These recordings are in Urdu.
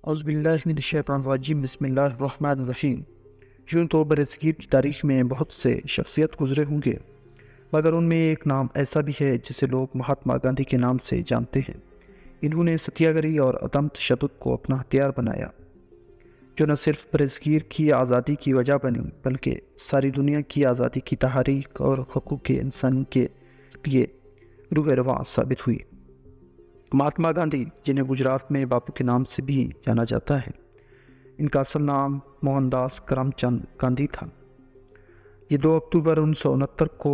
اعوذ باللہ من الشیطان الرجیم بسم اللہ الرحمن الرحیم۔ یوں تو برصغیر کی تاریخ میں بہت سے شخصیت گزرے ہوں گے، مگر ان میں ایک نام ایسا بھی ہے جسے لوگ مہاتما گاندھی کے نام سے جانتے ہیں۔ انہوں نے ستیہ گری اور عدم تشدد کو اپنا ہتھیار بنایا، جو نہ صرف برصغیر کی آزادی کی وجہ بنی بلکہ ساری دنیا کی آزادی کی تحریک اور حقوق انسان کے لیے روح رواں ثابت ہوئی۔ مہاتما گاندھی، جنہیں گجرات میں باپو کے نام سے بھی جانا جاتا ہے، ان کا اصل نام موہن داس کرم چند گاندھی تھا۔ یہ 2 اکتوبر 1969 کو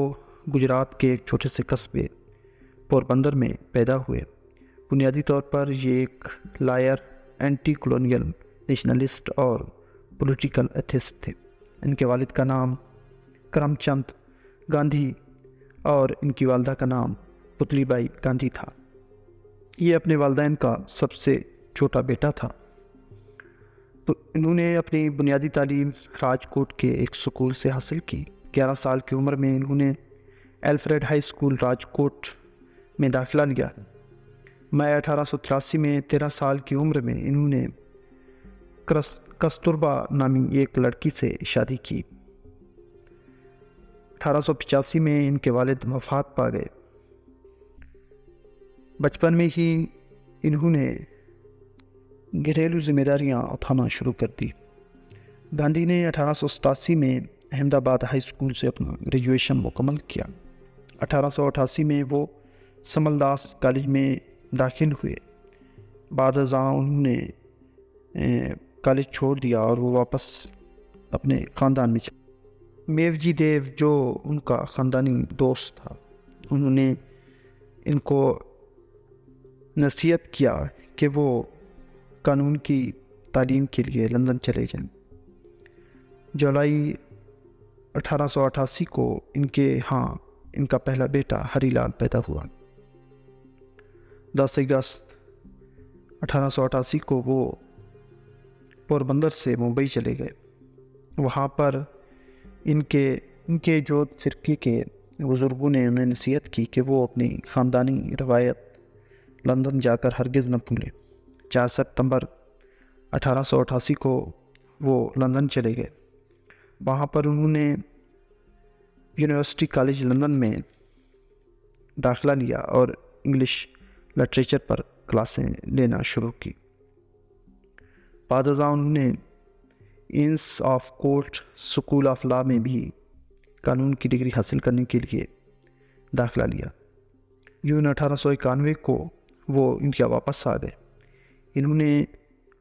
گجرات کے ایک چھوٹے سے قصبے پوربندر میں پیدا ہوئے۔ بنیادی طور پر یہ ایک لائر، اینٹی کولونیل نیشنلسٹ اور پولیٹیکل ایتھیسٹ تھے۔ ان کے والد کا نام کرم چند گاندھی اور ان کی والدہ کا نام پتلی بائی گاندھی تھا۔ یہ اپنے والدین کا سب سے چھوٹا بیٹا تھا۔ تو انہوں نے اپنی بنیادی تعلیم راجکوٹ کے ایک اسکول سے حاصل کی۔ 11 سال کی عمر میں انہوں نے الفریڈ ہائی اسکول راجکوٹ میں داخلہ لیا۔ مئی 1883 میں 13 سال کی عمر میں انہوں نے کستوربا نامی ایک لڑکی سے شادی کی۔ 1885 میں ان کے والد وفات پا گئے۔ بچپن میں ہی انہوں نے گھریلو ذمہ داریاں اٹھانا شروع کر دی۔ گاندھی نے 1887 میں احمد آباد ہائی اسکول سے اپنا گریجویشن مکمل کیا۔ 1888 میں وہ سمل داس کالج میں داخل ہوئے۔ بعد ازاں انہوں نے کالج چھوڑ دیا اور وہ واپس اپنے خاندان میں چلے۔ میو جی دیو، جو ان کا خاندانی دوست تھا، انہوں نے ان کو نصیحت کیا کہ وہ قانون کی تعلیم کے لیے لندن چلے جائیں۔ جولائی 1888 کو ان کا پہلا بیٹا ہری لال پیدا ہوا۔ 10 اگست 1888 کو وہ پوربندر سے ممبئی چلے گئے۔ وہاں پر ان کے جو فرقے کے بزرگوں نے انہیں نصیحت کی کہ وہ اپنی خاندانی روایت لندن جا کر ہرگز نہ بھولیں۔ 4 ستمبر 1888 کو وہ لندن چلے گئے۔ وہاں پر انہوں نے یونیورسٹی کالج لندن میں داخلہ لیا اور انگلش لٹریچر پر کلاسیں لینا شروع کی۔ بعد ازاں انہوں نے Inns of Court School of Law میں بھی قانون کی ڈگری حاصل کرنے کے لیے داخلہ لیا۔ جون 1891 کو وہ انڈیا واپس آ گئے۔ انہوں نے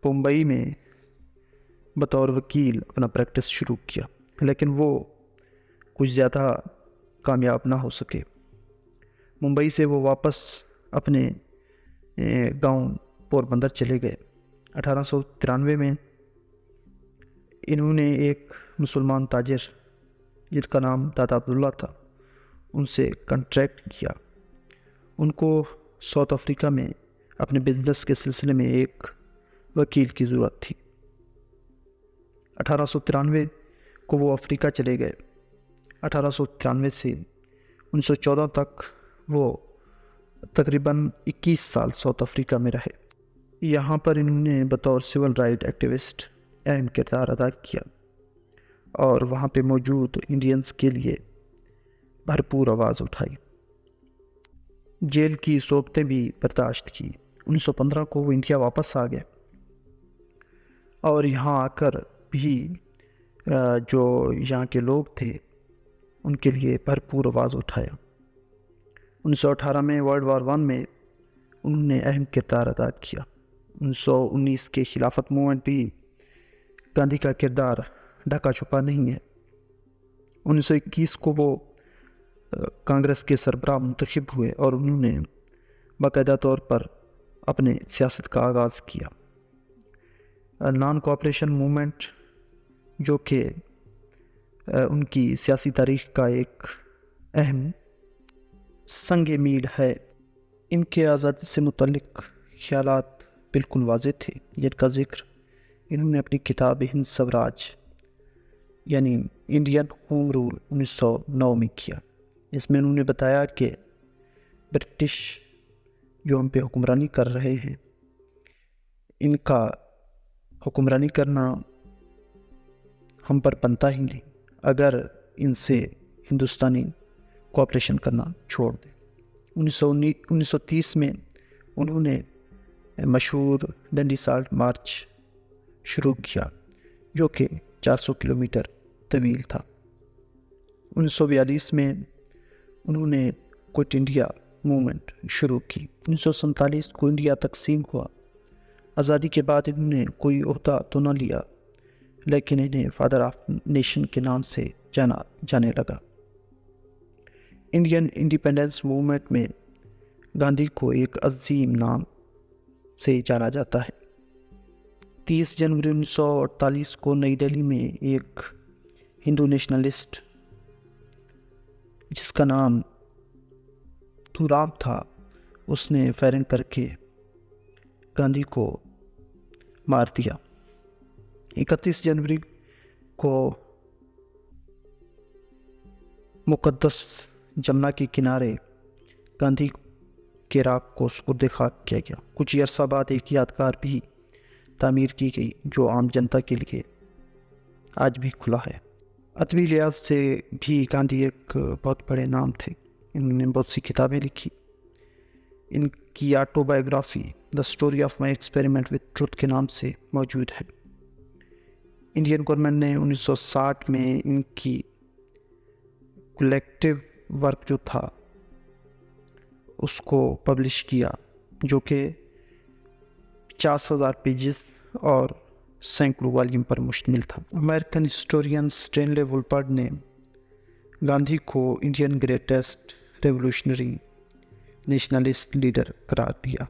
ممبئی میں بطور وکیل اپنا پریکٹس شروع کیا، لیکن وہ کچھ زیادہ کامیاب نہ ہو سکے۔ ممبئی سے وہ واپس اپنے گاؤں پوربندر چلے گئے۔ 1893 میں انہوں نے ایک مسلمان تاجر جن کا نام دادا عبداللہ تھا، ان سے کنٹریکٹ کیا۔ ان کو ساؤتھ افریقہ میں اپنے بزنس کے سلسلے میں ایک وکیل کی ضرورت تھی۔ 1893 کو وہ افریقہ چلے گئے۔ 1893 سے 1914 تک وہ تقریباً 21 سال ساؤتھ افریقہ میں رہے۔ یہاں پر انہوں نے بطور سول رائٹ ایکٹیوسٹ اہم کردار ادا کیا اور وہاں پہ موجود انڈینز کے لیے بھرپور آواز اٹھائی۔ جیل کی صعوبتیں بھی برداشت کی۔ 1915 کو وہ انڈیا واپس آ گئے اور یہاں آ کر بھی جو یہاں کے لوگ تھے ان کے لیے بھرپور آواز اٹھایا۔ 1918 میں ورلڈ وار 1 میں انہوں نے اہم کردار ادا کیا۔ 1919 کے خلافت موومنٹ بھی گاندھی کا کردار ڈھکا چھپا نہیں ہے۔ 1921 کو وہ کانگریس کے سربراہ منتخب ہوئے اور انہوں نے باقاعدہ طور پر اپنے سیاست کا آغاز کیا۔ نان کوآپریشن موومنٹ، جو کہ ان کی سیاسی تاریخ کا ایک اہم سنگ میل ہے، ان کے آزادی سے متعلق خیالات بالکل واضح تھے، جن کا ذکر انہوں نے اپنی کتاب ہند سوراج یعنی انڈین ہوم رول 1909 میں کیا۔ اس میں انہوں نے بتایا کہ برٹش جو ہم پہ حکمرانی کر رہے ہیں، ان کا حکمرانی کرنا ہم پر بنتا ہی نہیں اگر ان سے ہندوستانی کوآپریشن کرنا چھوڑ دیں۔ 1930 میں انہوں نے مشہور ڈنڈی سالٹ مارچ شروع کیا جو کہ 400 کلومیٹر طویل تھا۔ 1942 میں انہوں نے کوئٹ انڈیا موومنٹ شروع کی۔ 1947 کو انڈیا تقسیم ہوا۔ آزادی کے بعد انہوں نے کوئی عہدہ تو نہ لیا لیکن انہیں فادر آف نیشن کے نام سے جانے لگا۔ انڈین انڈیپینڈنس موومنٹ میں گاندھی کو ایک عظیم نام سے جانا جاتا ہے۔ 30 جنوری 1948 کو نئی دہلی میں ایک ہندو نیشنلسٹ جس کا نام تورام تھا، اس نے فائرنگ کر کے گاندھی کو مار دیا۔ 31 جنوری کو مقدس جمنا کے کنارے گاندھی کے راک کو سپرد خاک کیا گیا۔ کچھ ہی عرصہ بعد ایک یادگار بھی تعمیر کی گئی جو عام جنتا کے لیے آج بھی کھلا ہے۔ ادبی لحاظ سے بھی گاندھی ایک بہت بڑے نام تھے۔ انہوں نے بہت سی کتابیں لکھی۔ ان کی auto biography the story of my experiment with truth کے نام سے موجود ہے۔ انڈین گورنمنٹ نے 1960 میں ان کی کلیکٹیو ورک جو تھا اس کو پبلش کیا جو کہ 50,000 پیجز اور سینکڑوں والیوم پر مشتمل تھا۔ امریکن ہسٹورین اسٹینلے وولپرڈ نے گاندھی کو Indian greatest revolutionary nationalist leader قرار دیا۔